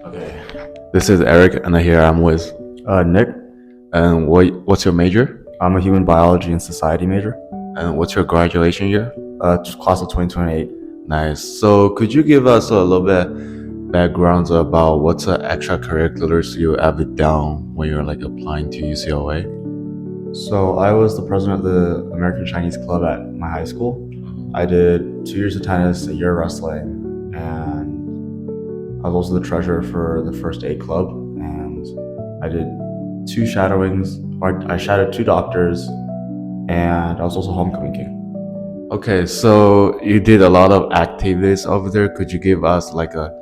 Okay. This is Eric, and here I'm with Nick. And what's your major? I'm a human biology and society major. And what's your graduation year? Class of 2028. Nice. So could you give us a little bit backgrounds about what's the extracurriculars you have done when you're like applying to UCLA? So I was the president of the American Chinese Club at my high school. I did 2 years of tennis, a year of wrestling, and I was also the treasurer for the first aid club. And I did 2 shadowings. I shadowed 2 doctors, and I was also homecoming king. Okay, so you did a lot of activities over there. Could you give us like a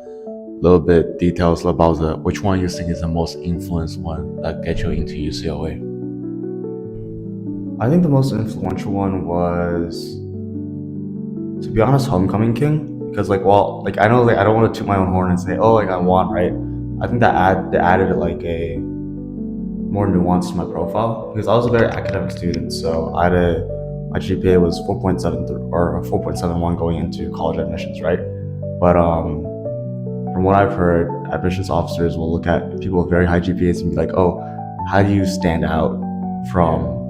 little bit details about which one you think is the most influenced one that get you into UCLA? I think the most influential one was, to be honest, homecoming king. Because I know I don't want to toot my own horn and say, oh, I won, right? I think that added like a more nuance to my profile, because I was a very academic student. So my GPA was 4.7 or 4.71 going into college admissions, right? But from what I've heard, admissions officers will look at people with very high GPAs and be like, oh, how do you stand out from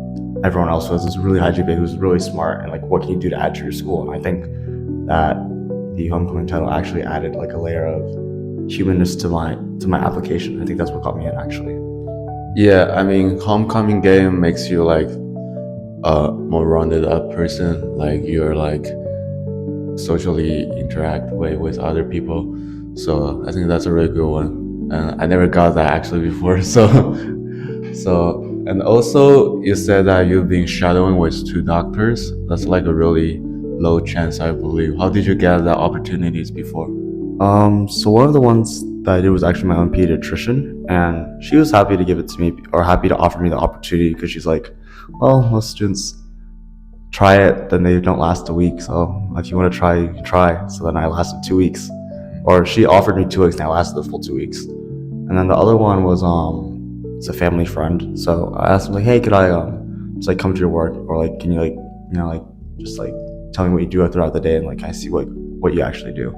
everyone else who has this really high GPA, who's really smart, and like, what can you do to add to your school? And I think that the homecoming title actually added like a layer of humanness to my application. I think that's what got me in, actually. Yeah, I mean, homecoming game makes you like a more rounded up person. Like you're like socially interact with other people. So I think that's a really good one. And I never got that actually before. And also you said that you've been shadowing with 2 doctors. That's like a really low chance, I believe. How did you get the opportunities before? So one of the ones that I did was actually my own pediatrician, and she was happy to give it to me, or happy to offer me the opportunity, because she's like, well, most students try it, then they don't last a week. So if you want to try, you can try. So then I lasted 2 weeks, or she offered me 2 weeks, and I lasted the full 2 weeks. And then the other one was it's a family friend. So I asked him like, hey, could I just like come to your work, or like, can you like, just like tell me what you do throughout the day, and like I see what you actually do.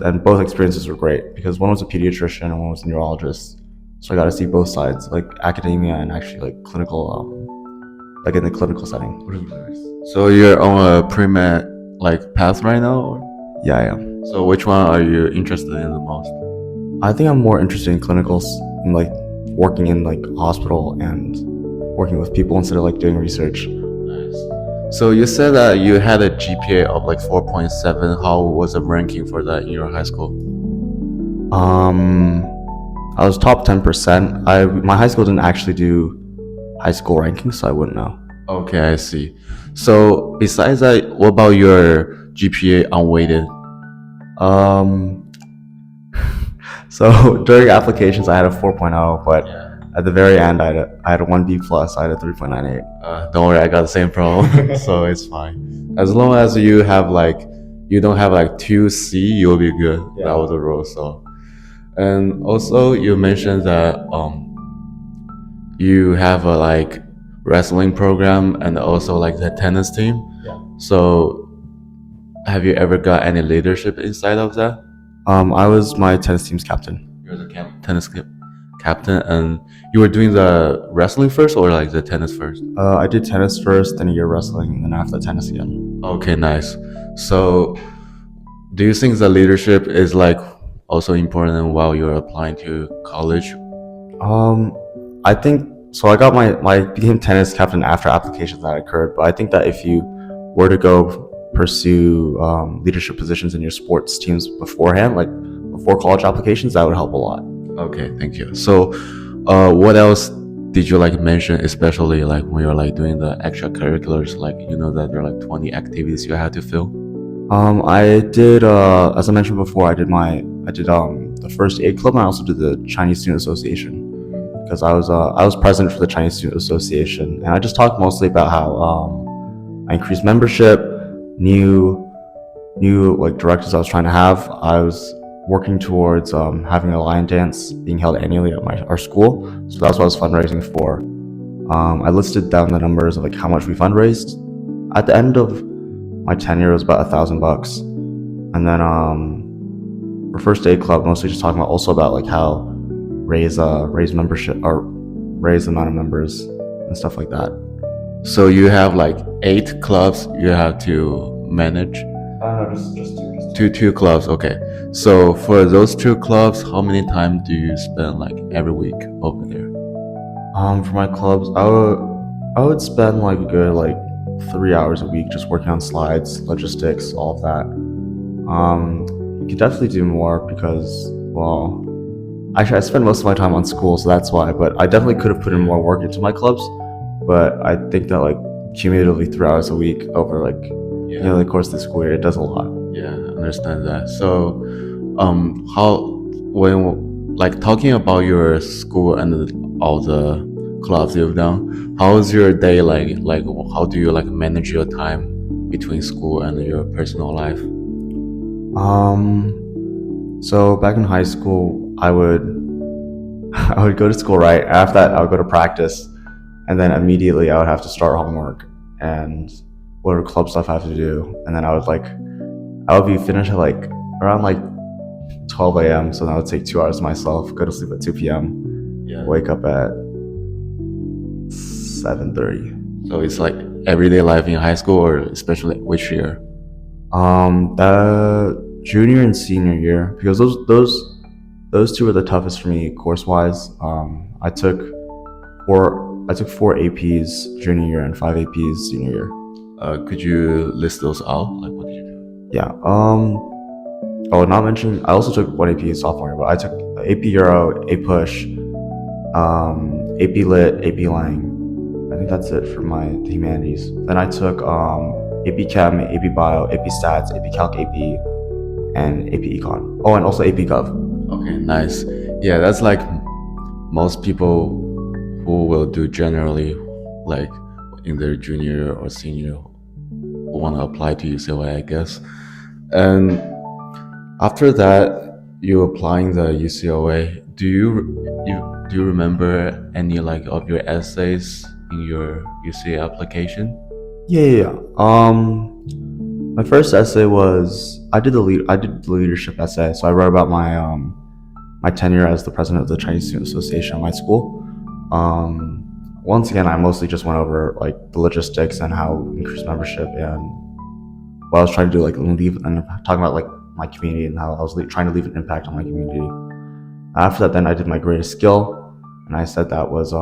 And both experiences were great, because one was a pediatrician and one was a neurologist. So I got to see both sides, like academia and actually like clinical, like in the clinical setting. So you're on a premed like path right now? Or? Yeah, I am. So which one are you interested in the most? I think I'm more interested in clinicals, and like working in like a hospital and working with people instead of like doing research. Nice. So you said that you had a GPA of like 4.7. How was the ranking for that in your high school? I was top 10%. My high school didn't actually do high school rankings, so I wouldn't know. Okay, I see. So besides that, what about your GPA unweighted? So during applications, I had a 4.0, but at the very end, I had a 1B plus. I had a 3.98. Don't worry, I got the same problem, so it's fine. As long as you don't have like 2C, you'll be good. Yeah. That was the rule. So, and also you mentioned that you have a like wrestling program and also like the tennis team. Yeah. So, have you ever got any leadership inside of that? I was my tennis team's captain. You're the tennis captain, and you were doing the wrestling first or like the tennis first? I did tennis first, then a year wrestling, and then after tennis again. Okay, nice. So do you think the leadership is like also important while you're applying to college? I think so. I became tennis captain after applications that occurred, but I think that if you were to go pursue leadership positions in your sports teams beforehand, like before college applications, that would help a lot. Okay, thank you. So what else did you like mention, especially like when you're like doing the extracurriculars, like that there are like 20 activities you had to fill? I did as I mentioned before, I did the first aid club, and I also did the Chinese Student Association, because I was president for the Chinese Student Association, and I just talked mostly about how I increased membership, new like directives I was trying to have. I was working towards having a lion dance being held annually at our school, so that's what I was fundraising for. I listed down the numbers of like how much we fundraised. At the end of my tenure, it was about $1,000, and then for first aid club, mostly just talking about also about like how raise membership or raise the amount of members and stuff like that. So you have like 8 clubs you have to manage? No, just Two clubs, okay. So for those 2 clubs, how many time do you spend like every week over there? For my clubs, I would spend like a good like 3 hours a week just working on slides, logistics, all of that. You could definitely do more because, well, actually I spend most of my time on school, so that's why. But I definitely could have put in more work into my clubs. But I think that like cumulatively 3 hours a week over like the course of the school year, it does a lot. Yeah, I understand that. So, when like talking about your school and all the clubs you've done, how's your day like? Like, how do you like manage your time between school and your personal life? So back in high school, I would I would go to school, right? After that, I would go to practice, and then immediately I would have to start homework and whatever club stuff I have to do, and then I would be finished at like around like 12 a.m. So that would take 2 hours to myself. Go to sleep at 2 p.m. Yeah. Wake up at 7:30. So it's like everyday life in high school, or especially which year? The junior and senior year, because those two were the toughest for me course wise. I took four APs junior year and 5 APs senior year. Could you list those out? Like, what did you do? Yeah. Oh, not mentioning, I also took 1 AP sophomore year, but I took AP Euro, A Push, AP Lit, AP Lang. I think that's it for my humanities. Then I took AP Chem, AP Bio, AP Stats, AP Calc AP, and AP Econ. Oh, and also AP Gov. Okay, nice. Yeah, that's like most people who will do generally, like in their junior or senior, who want to apply to UCLA, I guess. And after that, you applying the UCLA. Do you remember any like of your essays in your UCLA application? Yeah. My first essay was I did the leadership essay. So I wrote about my tenure as the president of the Chinese Student Association at my school. Once again, I mostly just went over like the logistics and how increase membership and what I was trying to do, like leave and talking about like my community and how I was trying to leave an impact on my community. After that, then I did my greatest skill, and I said that was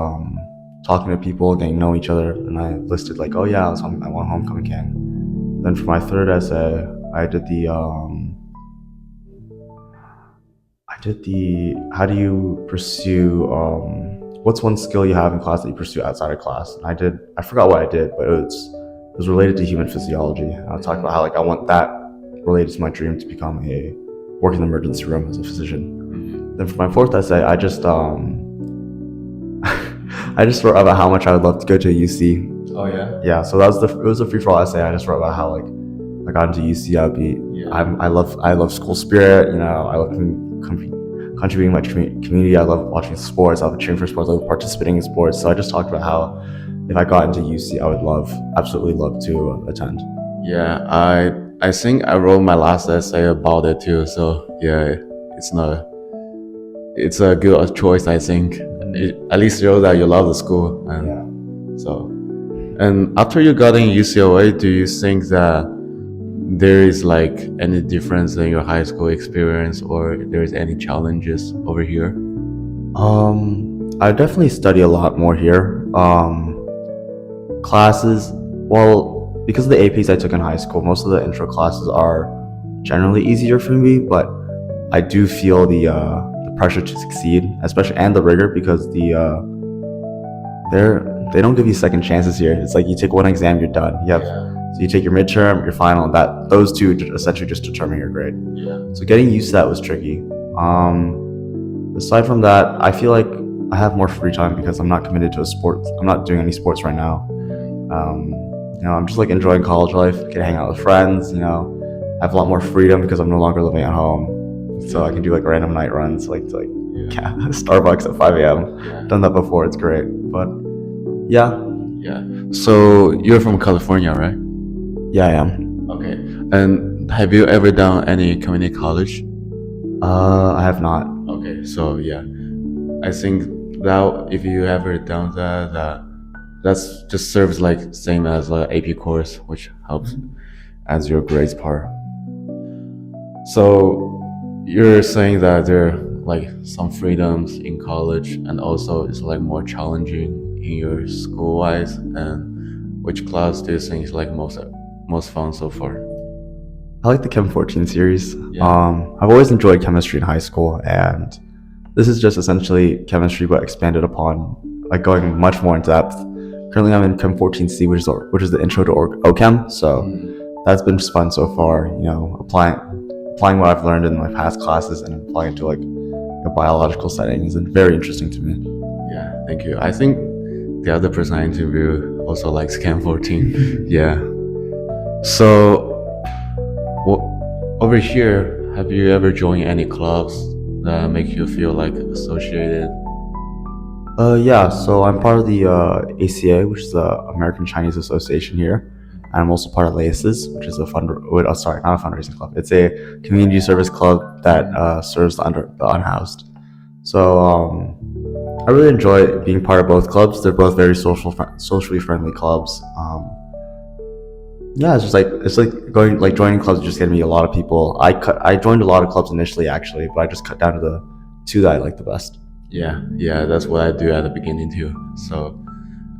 talking to people, getting to know each other, and I listed like, oh yeah, I want homecoming king. Then for my third essay, I did the how do you pursue what's one skill you have in class that you pursue outside of class? And I forgot what I did, but it was related to human physiology. I talked about how like I want that related to my dream to become work in the emergency room as a physician. Then for my fourth essay, I just I just wrote about how much I would love to go to UC. Oh yeah. Yeah, so it was a free for all essay. I just wrote about how like I got into UC. I love school spirit. You know, I love contributing my community. I love watching sports. I love cheering for sports. I love participating in sports. So I just talked about how if I got into UC, I would absolutely love to attend. Yeah, I think I wrote my last essay about it too. So yeah, it's a good choice. I think it at least shows that you love the school. And Yeah. so, and after you got in UCLA, do you think that there is like any difference in your high school experience, or there is any challenges over here? I definitely study a lot more here. Classes, well, because of the APs I took in high school, most of the intro classes are generally easier for me, but I do feel the pressure to succeed, especially, and the rigor, because they don't give you second chances here. It's like you take one exam, you're done. So you take your midterm, your final, and those two essentially just determine your grade. Yeah. So getting used to that was tricky. Aside from that, I feel like I have more free time because I'm not committed to a sport. I'm not doing any sports right now. I'm just like enjoying college life, can hang out with friends. I have a lot more freedom because I'm no longer living at home. So I can do like random night runs, like to Starbucks at 5 a.m. Done that before. It's great. But yeah. So you're from California, right? Yeah, I am. Okay. And have you ever done any community college? I have not. Okay, so yeah, I think that if you ever done that, that's just serves like same as a AP course, which helps as your grades part. So you're saying that there are like some freedoms in college, and also it's like more challenging in your school wise. And which class do you think is like most fun so far? I like the Chem 14 series. Yeah. I've always enjoyed chemistry in high school, and this is just essentially chemistry but expanded upon, like going much more in depth. Currently, I'm in Chem 14C, which is the intro to OChem. So that's been just fun so far. You know, applying what I've learned in my past classes and applying it to like a biological setting is very interesting to me. Yeah, thank you. I think the other person I interviewed also likes Chem 14. Yeah. So, over here, have you ever joined any clubs that make you feel like associated? Yeah, so I'm part of the ACA, which is the American Chinese Association here. And I'm also part of LACES, which is not a fundraising club. It's a community service club that serves the unhoused. So I really enjoy being part of both clubs. They're both very socially friendly clubs. Yeah, it's like joining clubs is just getting me a lot of people. I joined a lot of clubs initially actually, but I just cut down to the two that I like the best. Yeah, that's what I do at the beginning too. So,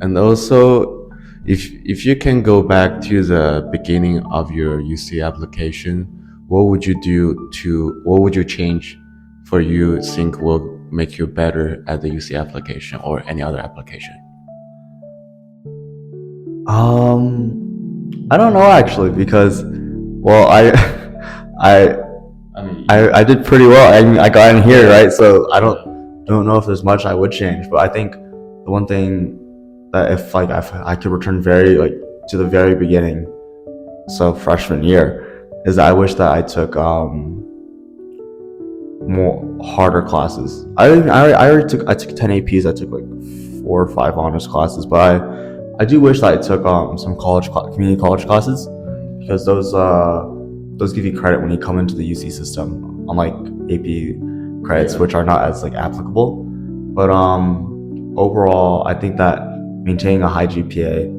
and also, if you can go back to the beginning of your UC application, what would you change for you think will make you better at the UC application or any other application? I don't know actually because, well, I did pretty well. I mean, I got in here, right? So I don't know if there's much I would change, but I think the one thing that if I could return to the very beginning, so freshman year, is that I wish that I took more harder classes. I took 10 APs. I took like 4 or 5 honors classes, but I do wish that I took some community college classes, because those give you credit when you come into the UC system, unlike AP credits, which are not as like applicable. But overall, I think that maintaining a high GPA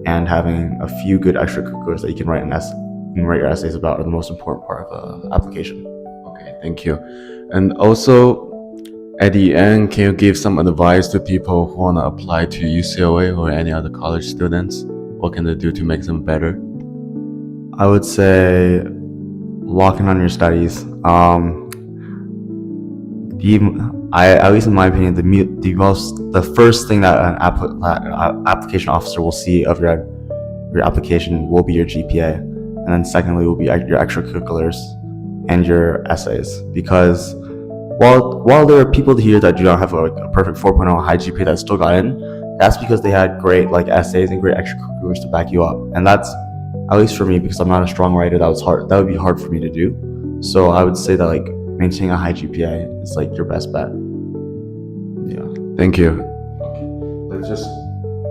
and having a few good extracurriculars that you can write your essays about are the most important part of the application. Okay, thank you. And also, at the end, can you give some advice to people who want to apply to UCLA or any other college students? What can they do to make them better? I would say lock in on your studies. At least in my opinion, the first thing that an application officer will see of your application will be your GPA, and then secondly will be your extracurriculars and your essays. Because while there are people here that do not have a perfect 4.0 high GPA that still got in, that's because they had great essays and great extracurriculars to back you up. And that's, at least for me, because I'm not a strong writer, that would be hard for me to do. So I would say that maintaining a high GPA is your best bet. Yeah. Thank you. Let's just